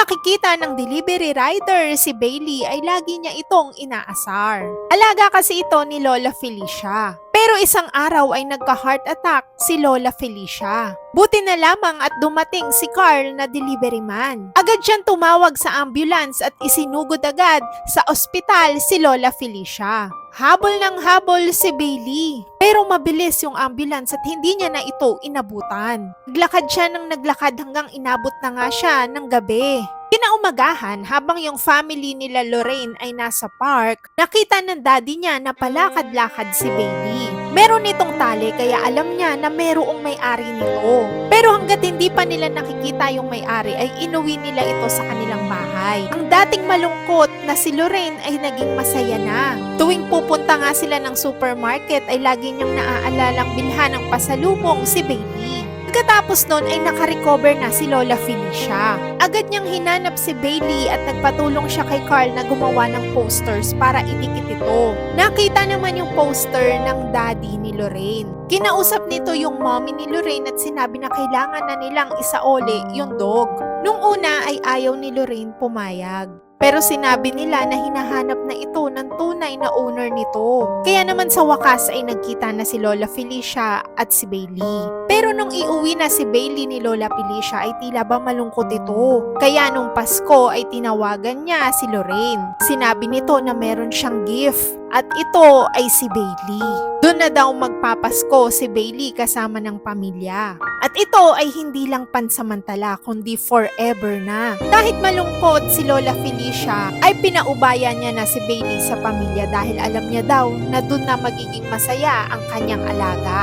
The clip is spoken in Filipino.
nakikita ng delivery rider si Bailey ay lagi niya itong inaasar. Alaga kasi ito ni Lola Felicia. Pero isang araw ay nagka-heart attack si Lola Felicia. Buti na lamang at dumating si Carl na delivery man. Agad siyang tumawag sa ambulance at isinugod agad sa ospital si Lola Felicia. Habol ng habol si Bailey. Pero mabilis yung ambulance at hindi niya na ito inabutan. Naglakad siya ng naglakad hanggang inabot na nga siya ng gabi. Kinaumagahan, habang yung family nila Lorraine ay nasa park, nakita ng daddy niya na palakad-lakad si Bailey. Meron itong tali kaya alam niya na merong may-ari nito. Pero hanggat hindi pa nila nakikita yung may-ari ay inuwi nila ito sa kanilang bahay. Ang dating malungkot na si Lorraine ay naging masaya na. Tuwing pupunta nga sila ng supermarket ay lagi niyang naaalalang bilhan ng pasalubong si Bailey. Pagkatapos nun ay nakarecover na si Lola Felicia. Agad niyang hinanap si Bailey at nagpatulong siya kay Carl na gumawa ng posters para idikit ito. Nakita naman yung poster ng daddy ni Lorraine. Kinausap nito yung mommy ni Lorraine at sinabi na kailangan na nilang isaoli yung dog. Nung una ay ayaw ni Lorraine pumayag. Pero sinabi nila na hinahanap na ito ng tunay na owner nito. Kaya naman sa wakas ay nagkita na si Lola Felicia at si Bailey. Pero nung iuwi na si Bailey ni Lola Felicia ay tila ba malungkot ito. Kaya nung Pasko ay tinawagan niya si Lorraine. Sinabi nito na meron siyang gift at ito ay si Bailey. Doon na daw magpapasko si Bailey kasama ng pamilya. At ito ay hindi lang pansamantala kundi forever na. Kahit malungkot si Lola Felicia ay pinaubaya niya na si Bailey sa pamilya dahil alam niya daw na doon na magiging masaya ang kanyang alaga.